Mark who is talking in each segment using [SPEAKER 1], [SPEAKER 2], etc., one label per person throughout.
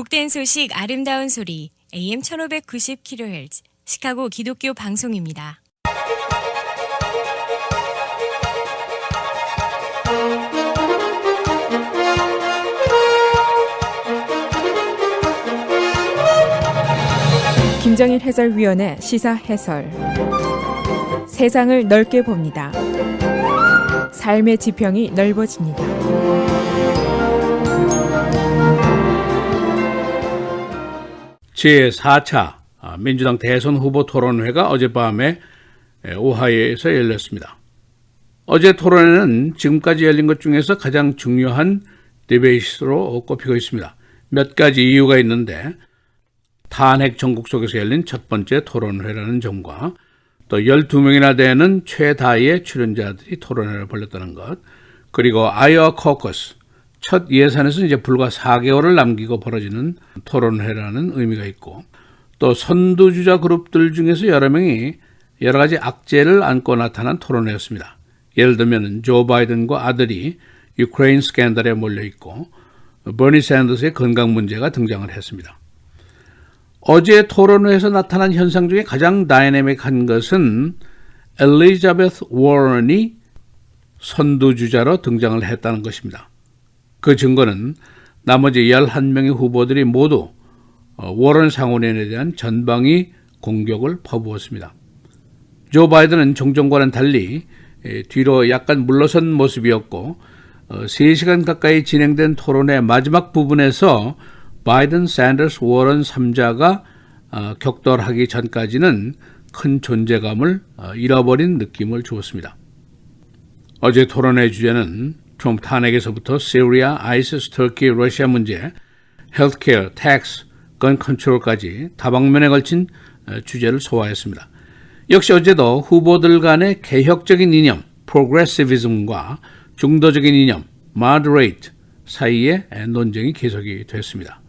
[SPEAKER 1] 복된 소식 아름다운 소리 AM 1590kHz 시카고 기독교 방송입니다.
[SPEAKER 2] 김정일 해설위원의 시사 해설. 세상을 넓게 봅니다. 삶의 지평이 넓어집니다.
[SPEAKER 3] 제4차 민주당 대선 후보 토론회가 어젯밤에 오하이오에서 열렸습니다. 어제 토론회는 지금까지 열린 것 중에서 가장 중요한 디베이트로 꼽히고 있습니다. 몇 가지 이유가 있는데 탄핵 전국 속에서 열린 첫 번째 토론회라는 점과 또 12명이나 되는 최다의 출연자들이 토론회를 벌였다는 것, 그리고 아이오와 코커스, 첫 예산에서 이제 불과 4개월을 남기고 벌어지는 토론회라는 의미가 있고, 또 선두주자 그룹들 중에서 여러 명이 여러 가지 악재를 안고 나타난 토론회였습니다. 예를 들면 조 바이든과 아들이 유크레인 스캔들에 몰려있고 버니 샌더스의 건강 문제가 등장을 했습니다. 어제 토론회에서 나타난 현상 중에 가장 다이내믹한 것은 엘리자베스 워런이 선두주자로 등장을 했다는 것입니다. 그 증거는 나머지 11명의 후보들이 모두 워런 상원의원에 대한 전방위 공격을 퍼부었습니다. 조 바이든은 종전과는 달리 뒤로 약간 물러선 모습이었고 3시간 가까이 진행된 토론회 마지막 부분에서 바이든, 샌더스, 워런 3자가 격돌하기 전까지는 큰 존재감을 잃어버린 느낌을 주었습니다. 어제 토론회 주제는 트럼프 탄핵에서부터 시리아, 아이시스, 터키, 러시아 문제, 헬스케어, 텍스, 건 컨트롤까지 다방면에 걸친 주제를 소화했습니다. 역시 어제도 후보들 간의 개혁적인 이념, 프로그레시비즘과 중도적인 이념, moderate 사이의 논쟁이 계속이 됐습니다.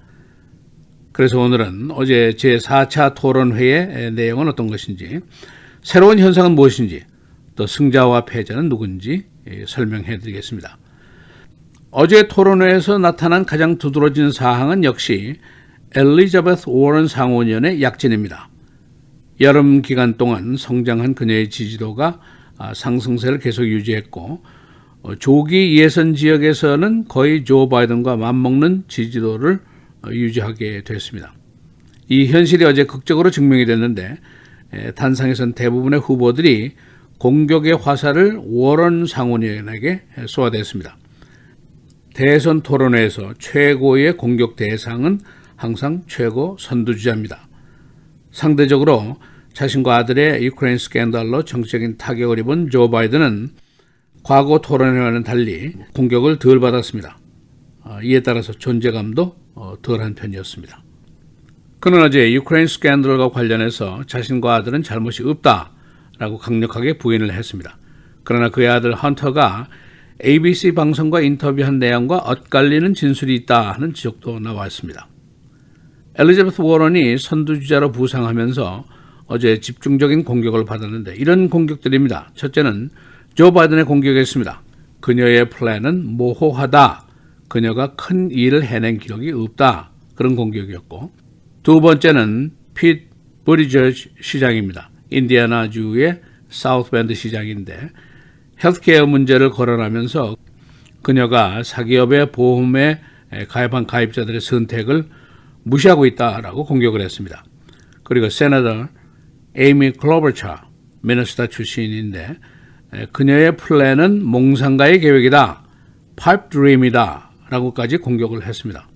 [SPEAKER 3] 그래서 오늘은 어제 제4차 토론회의 내용은 어떤 것인지, 새로운 현상은 무엇인지, 또 승자와 패자는 누군지 설명해 드리겠습니다. 어제 토론회에서 나타난 가장 두드러진 사항은 역시 엘리자베스 워런 상원의원의 약진입니다. 여름 기간 동안 성장한 그녀의 지지도가 상승세를 계속 유지했고, 조기 예선 지역에서는 거의 조 바이든과 맞먹는 지지도를 유지하게 됐습니다. 이 현실이 어제 극적으로 증명이 됐는데 단상에선 대부분의 후보들이 공격의 화살을 워런 상원의원에게 쏘아댔습니다. 대선 토론회에서 최고의 공격 대상은 항상 최고 선두주자입니다. 상대적으로 자신과 아들의 유크레인 스캔들로 정치적인 타격을 입은 조 바이든은 과거 토론회와는 달리 공격을 덜 받았습니다. 이에 따라서 존재감도 덜한 편이었습니다. 그는 어제 유크레인 스캔들과 관련해서 자신과 아들은 잘못이 없다라고 강력하게 부인을 했습니다. 그러나 그의 아들 헌터가 ABC 방송과 인터뷰한 내용과 엇갈리는 진술이 있다 하는 지적도 나왔습니다. 엘리자베스 워런이 선두주자로 부상하면서 어제 집중적인 공격을 받았는데 이런 공격들입니다. 첫째는 조 바이든의 공격이었습니다. 그녀의 플랜은 모호하다. 그녀가 큰 일을 해낸 기록이 없다. 그런 공격이었고, 두 번째는 핏 부티저지 시장입니다. 인디애나주의 사우스밴드 시장인데 헬스케어 문제를 거론하면서 그녀가 사기업의 보험에 가입한 가입자들의 선택을 무시하고 있다라고 공격을 했습니다. 그리고 세너더 에이미 클로버차, 미네소타 출신인데 그녀의 플랜은 몽상가의 계획이다, 파이프 드림이다 라고까지 공격을 했습니다.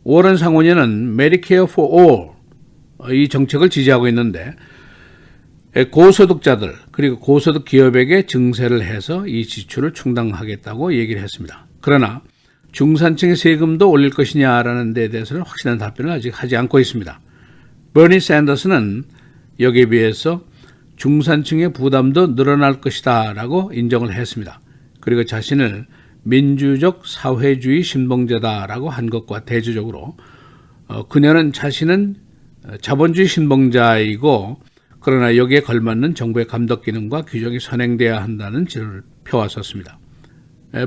[SPEAKER 3] 워런 상원의원은 메디케어 for all 이 정책을 지지하고 있는데 고소득자들 그리고 고소득 기업에게 증세를 해서 이 지출을 충당하겠다고 얘기를 했습니다. 그러나 중산층의 세금도 올릴 것이냐라는 데 대해서는 확실한 답변을 아직 하지 않고 있습니다. 버니 샌더스는 여기에 비해서 중산층의 부담도 늘어날 것이다 라고 인정을 했습니다. 그리고 자신을 민주적 사회주의 신봉자다라고 한 것과 대조적으로 그녀는 자신은 자본주의 신봉자이고 그러나 여기에 걸맞는 정부의 감독 기능과 규정이 선행돼야 한다는 지를 펴왔었습니다.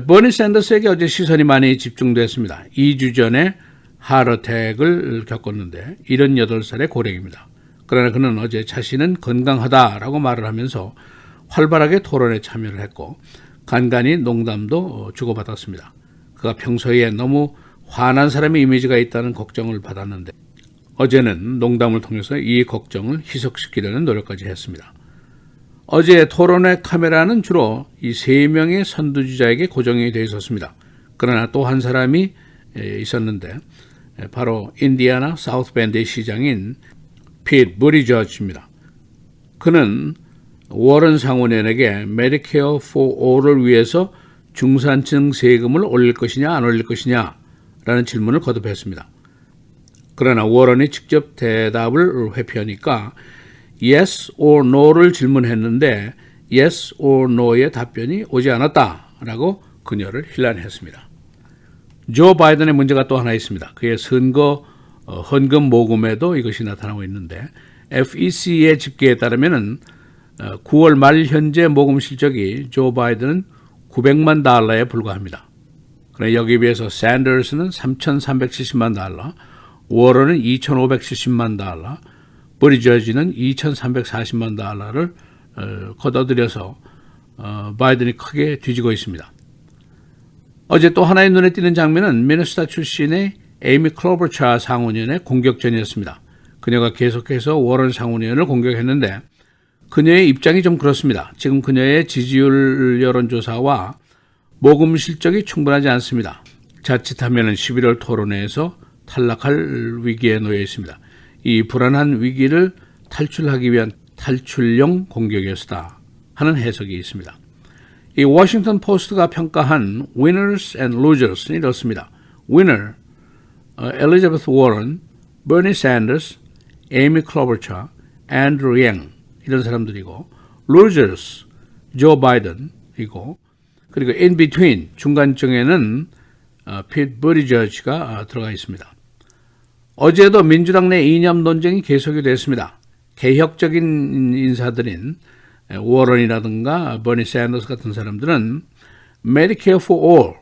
[SPEAKER 3] 버니 샌더스에게 어제 시선이 많이 집중됐습니다. 2주 전에 하트어택을 겪었는데 78살의 고령입니다. 그러나 그는 어제 자신은 건강하다라고 말을 하면서 활발하게 토론에 참여를 했고 간간히 농담도 주고받았습니다. 그가 평소에 너무 화난 사람의 이미지가 있다는 걱정을 받았는데 어제는 농담을 통해서 이 걱정을 희석시키려는 노력까지 했습니다. 어제 토론회 카메라는 주로 이 3명의 선두주자에게 고정이 되어 있었습니다. 그러나 또 한 사람이 있었는데 바로 인디애나 사우스밴드의 시장인 핏 부티저지입니다. 그는 워런 상원의원에게 메디케어 for all을 위해서 중산층 세금을 올릴 것이냐 안 올릴 것이냐 라는 질문을 거듭했습니다. 그러나 워런이 직접 대답을 회피하니까 yes or no를 질문했는데 yes or no의 답변이 오지 않았다라고 그녀를 힐난했습니다. 조 바이든의 문제가 또 하나 있습니다. 그의 선거 헌금 모금에도 이것이 나타나고 있는데 FEC의 집계에 따르면 9월 말 현재 모금 실적이 조 바이든은 $900만 달러에 불과합니다. 그러나 여기에 비해서 샌더스는 $3,370만 달러, 워런은 $2,570만 달러, 부티저지는 $2,340만 달러를 걷어들여서 바이든이 크게 뒤지고 있습니다. 어제 또 하나의 눈에 띄는 장면은 미네소타 출신의 에이미 클로버차 상원의원의 공격전이었습니다. 그녀가 계속해서 워런 상원의원을 공격했는데 그녀의 입장이 좀 그렇습니다. 지금 그녀의 지지율 여론조사와 모금 실적이 충분하지 않습니다. 자칫하면 11월 토론회에서 탈락할 위기에 놓여 있습니다. 이 불안한 위기를 탈출하기 위한 탈출용 공격이었다 하는 해석이 있습니다. 이 워싱턴 포스트가 평가한 winners and losers는 이렇습니다. winner, 엘리자베스 워런, 버니 샌더스, 에이미 클로버차, 앤드루 양 이런 사람들이고 losers, 조 바이든이고 그리고 in between 중간층에는 핏 부티저지가 들어가 있습니다. 어제도 민주당 내 이념 논쟁이 계속이 됐습니다. 개혁적인 인사들인 워런이라든가 버니 샌더스 같은 사람들은 Medicare for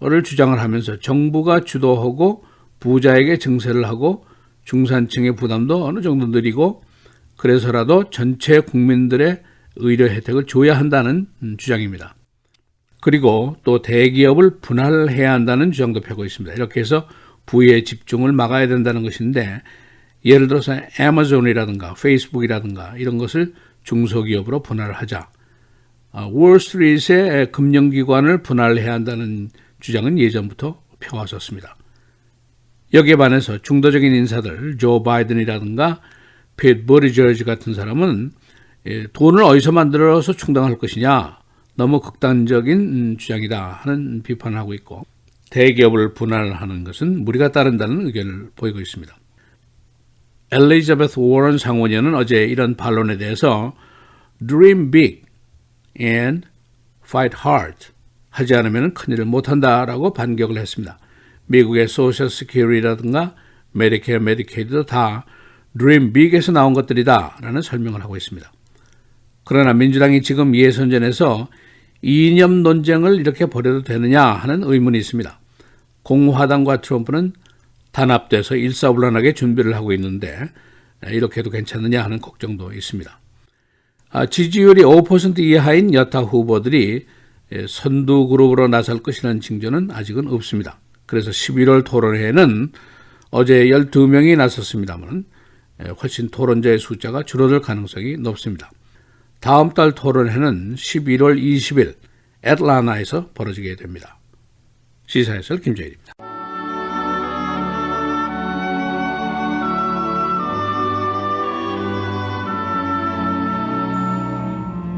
[SPEAKER 3] All을 주장을 하면서 정부가 주도하고 부자에게 증세를 하고 중산층의 부담도 어느 정도 늘리고 그래서라도 전체 국민들의 의료 혜택을 줘야 한다는 주장입니다. 그리고 또 대기업을 분할해야 한다는 주장도 펴고 있습니다. 이렇게 해서 부의 집중을 막아야 된다는 것인데 예를 들어서 애마존이라든가 페이스북이라든가 이런 것을 중소기업으로 분할하자. 월스트리트의 금융기관을 분할해야 한다는 주장은 예전부터 펴왔었습니다. 여기에 반해서 중도적인 인사들 조 바이든이라든가 핏 부티저지 같은 사람은 돈을 어디서 만들어서 충당할 것이냐 너무 극단적인 주장이다 하는 비판을 하고 있고 대기업을 분할하는 것은 무리가 따른다는 의견을 보이고 있습니다. 엘리자베스 워런 상원의원은 어제 이런 반론에 대해서 Dream big and fight hard 하지 않으면 큰일을 못한다라고 반격을 했습니다. 미국의 소셜 시큐리티라든가 메디케어, 메디케이드도 다 Dream big에서 나온 것들이다 라는 설명을 하고 있습니다. 그러나 민주당이 지금 예선전에서 이념 논쟁을 이렇게 벌여도 되느냐 하는 의문이 있습니다. 공화당과 트럼프는 단합돼서 일사불란하게 준비를 하고 있는데 이렇게 해도 괜찮느냐 하는 걱정도 있습니다. 지지율이 5% 이하인 여타 후보들이 선두 그룹으로 나설 것이라는 징조는 아직은 없습니다. 그래서 11월 토론회에는 어제 12명이 나섰습니다만 훨씬 토론자의 숫자가 줄어들 가능성이 높습니다. 다음 달 토론회는 11월 20일 애틀랜타에서 벌어지게 됩니다. 시사해설 김재일입니다.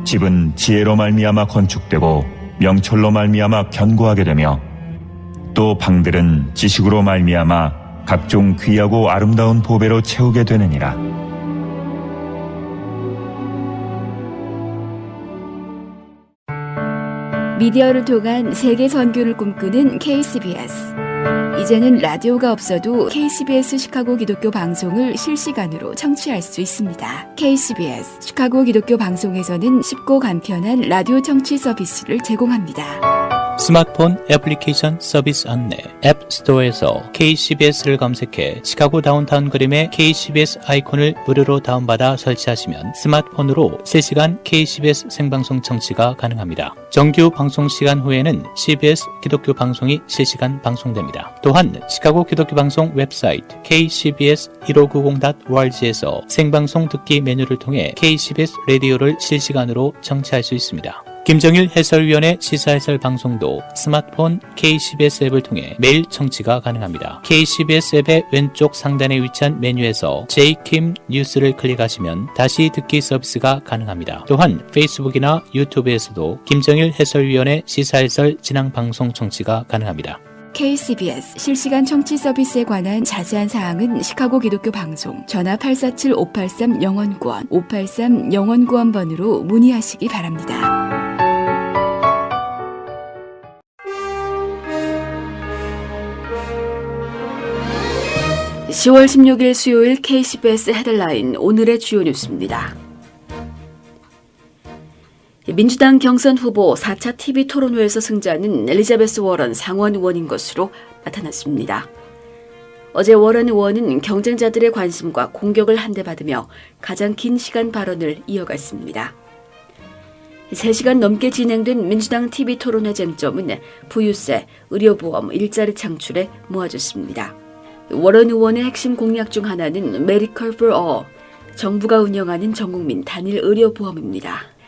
[SPEAKER 4] 집은 지혜로 말미암아 건축되고 명철로 말미암아 견고하게 되며 또 방들은 지식으로 말미암아 각종 귀하고 아름다운 보배로 채우게 되느니라.
[SPEAKER 5] 미디어를 통한 세계 선교를 꿈꾸는 KCBS. 이제는 라디오가 없어도 KCBS 시카고 기독교 방송을 실시간으로 청취할 수 있습니다. KCBS 시카고 기독교 방송에서는 쉽고 간편한 라디오 청취 서비스를 제공합니다.
[SPEAKER 6] 스마트폰 애플리케이션 서비스 안내 앱스토어에서 KCBS를 검색해 시카고 다운타운 그림의 KCBS 아이콘을 무료로 다운받아 설치하시면 스마트폰으로 실시간 KCBS 생방송 청취가 가능합니다. 정규 방송 시간 후에는 CBS 기독교 방송이 실시간 방송됩니다. 또한 시카고 기독교 방송 웹사이트 kcbs1590.org에서 생방송 듣기 메뉴를 통해 KCBS 라디오를 실시간으로 청취할 수 있습니다. 김정일 해설위원의 시사해설 방송도 스마트폰 KCBS 앱을 통해 매일 청취가 가능합니다. KCBS 앱의 왼쪽 상단에 위치한 메뉴에서 J킴 뉴스를 클릭하시면 다시 듣기 서비스가 가능합니다. 또한 페이스북이나 유튜브에서도 김정일 해설위원의 시사해설 진행 방송 청취가 가능합니다.
[SPEAKER 5] KCBS 실시간 청취 서비스에 관한 자세한 사항은 시카고 기독교 방송 전화 847-583-영원구원 583-영원구원번으로 문의하시기 바랍니다. (10월 16일) 수요일 KCBS 헤드라인 오늘의 주요 뉴스입니다. 민주당 경선 후보 4차 TV 토론회에서 승자는 엘리자베스 워런 상원 의원인 것으로 나타났습니다. 어제 워런 의원은 경쟁자들의 관심과 공격을 한데받으며 가장 긴 시간 발언을 이어갔습니다. 3시간 넘게 진행된 민주당 TV 토론회 쟁점은 부유세, 의료보험, 일자리 창출에 모아졌습니다. 워런 의원의 핵심 공약 중 하나는 Medicare for All, 정부가 운영하는 전국민 단일 의료보험입니다.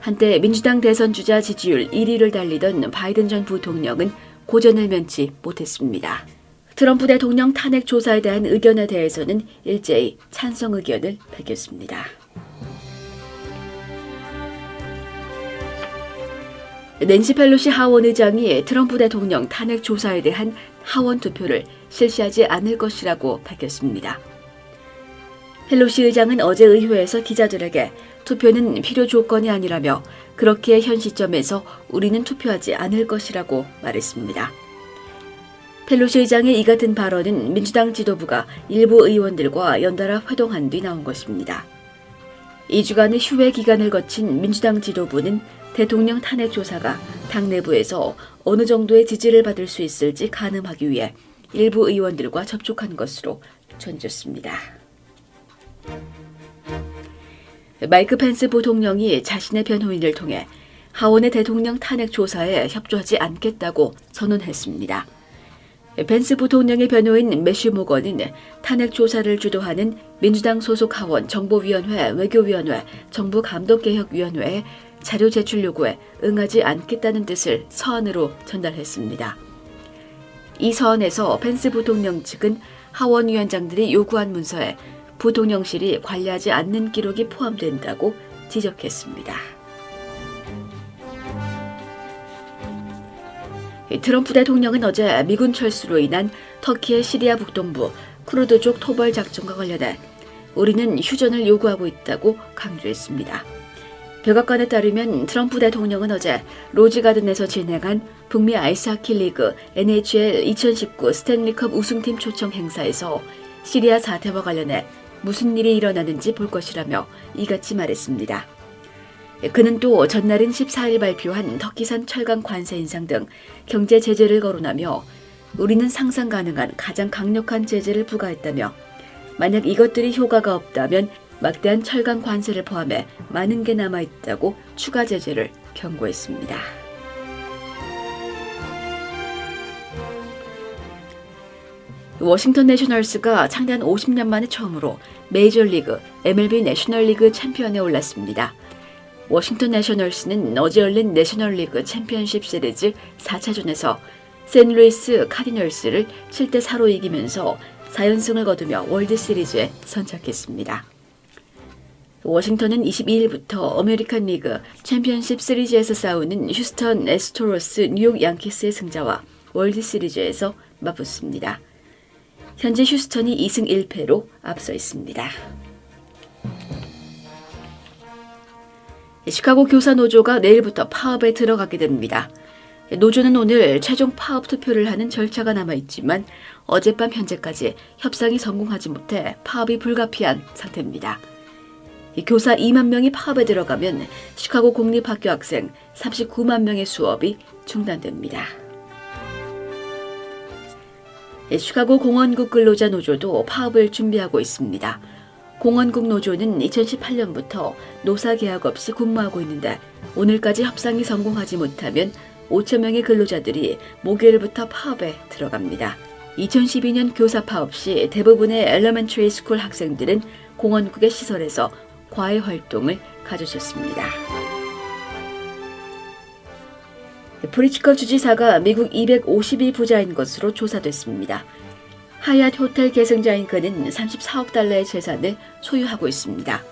[SPEAKER 5] 한때 민주당 대선 주자 지지율 1위를 달리던 바이든 전 부통령은 고전을 면치 못했습니다. 트럼프 대통령 탄핵 조사에 대한 의견에 대해서는 일제히 찬성 의견을 밝혔습니다. 낸시 펠로시 하원 의장이 트럼프 대통령 탄핵 조사에 대한 하원 투표를 실시하지 않을 것이라고 밝혔습니다. 펠로시 의장은 어제 의회에서 기자들에게 투표는 필요 조건이 아니라며 그렇기에 현 시점에서 우리는 투표하지 않을 것이라고 말했습니다. 펠로시 의장의 이 같은 발언은 민주당 지도부가 일부 의원들과 연달아 회동한 뒤 나온 것입니다. 2주간의 휴회 기간을 거친 민주당 지도부는 대통령 탄핵 조사가 당 내부에서 어느 정도의 지지를 받을 수 있을지 가늠하기 위해 일부 의원들과 접촉한 것으로 전해졌습니다. 마이크 펜스 부통령이 자신의 변호인을 통해 하원의 대통령 탄핵 조사에 협조하지 않겠다고 선언했습니다. 펜스 부통령의 변호인 매슈 모건은 탄핵 조사를 주도하는 민주당 소속 하원 정보위원회, 외교위원회, 정부감독개혁위원회에 자료 제출 요구에 응하지 않겠다는 뜻을 서한으로 전달했습니다. 이 서한에서 펜스 부통령 측은 하원 위원장들이 요구한 문서에 부통령실이 관리하지 않는 기록이 포함된다고 지적했습니다. 트럼프 대통령은 어제 미군 철수로 인한 터키의 시리아 북동부 쿠르드족 토벌 작전과 관련해 우리는 휴전을 요구하고 있다고 강조했습니다. 백악관에 따르면 트럼프 대통령은 어제 로즈가든에서 진행한 북미 아이스하키 리그 NHL 2019 스탠리컵 우승팀 초청 행사에서 시리아 사태와 관련해 무슨 일이 일어나는지 볼 것이라며 이같이 말했습니다. 그는 또 전날인 14일 발표한 터키산 철강 관세 인상 등 경제 제재를 거론하며 우리는 상상 가능한 가장 강력한 제재를 부과했다며 만약 이것들이 효과가 없다면 막대한 철강 관세를 포함해 많은 게 남아있다고 추가 제재를 경고했습니다. 워싱턴 내셔널스가 창단 50년 만에 처음으로 메이저리그 MLB 내셔널리그 챔피언에 올랐습니다. 워싱턴 내셔널스는 어제 열린 내셔널리그 챔피언십 시리즈 4차전에서 샌루이스 카디널스를 7대4로 이기면서 4연승을 거두며 월드시리즈에 선착했습니다. 워싱턴은 22일부터 어메리칸 리그 챔피언십 시리즈에서 싸우는 휴스턴 애스트로스 뉴욕 양키스의 승자와 월드시리즈에서 맞붙습니다. 현재 휴스턴이 2승 1패로 앞서 있습니다. 시카고 교사노조가 내일부터 파업에 들어가게 됩니다. 노조는 오늘 최종 파업 투표를 하는 절차가 남아있지만 어젯밤 현재까지 협상이 성공하지 못해 파업이 불가피한 상태입니다.
[SPEAKER 7] 교사 2만 명이 파업에 들어가면 시카고 공립학교 학생 39만 명의 수업이 중단됩니다. 시카고 공원국 근로자 노조도 파업을 준비하고 있습니다. 공원국 노조는 2018년부터 노사 계약 없이 근무하고 있는데 오늘까지 협상이 성공하지 못하면 5천 명의 근로자들이 목요일부터 파업에 들어갑니다. 2012년 교사 파업 시 대부분의 엘리멘터리 스쿨 학생들은 공원국의 시설에서 과외 활동을 가져셨습니다. 프리츠커 주지사가 미국 250위 부자인 것으로 조사됐습니다. 하얏 호텔 계승자인 그는 34억 달러의 재산을 소유하고 있습니다.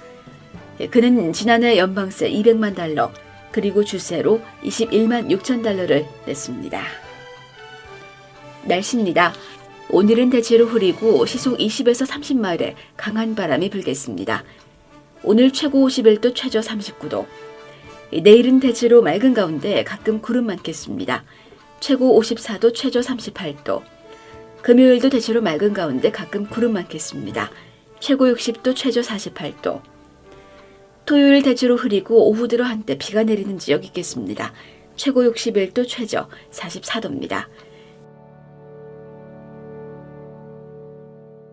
[SPEAKER 7] 그는 지난해 연방세 200만 달러 그리고 주세로 21만 6천 달러를 냈습니다. 날씨입니다. 오늘은 대체로 흐리고 시속 20에서 30마일의 강한 바람이 불겠습니다. 오늘 최고 51도, 최저 39도. 내일은 대체로 맑은 가운데 가끔 구름 많겠습니다. 최고 54도, 최저 38도. 금요일도 대체로 맑은 가운데 가끔 구름 많겠습니다. 최고 60도, 최저 48도. 토요일 대체로 흐리고 오후 들어 한때 비가 내리는 지역 있겠습니다. 최고 61도, 최저 44도입니다.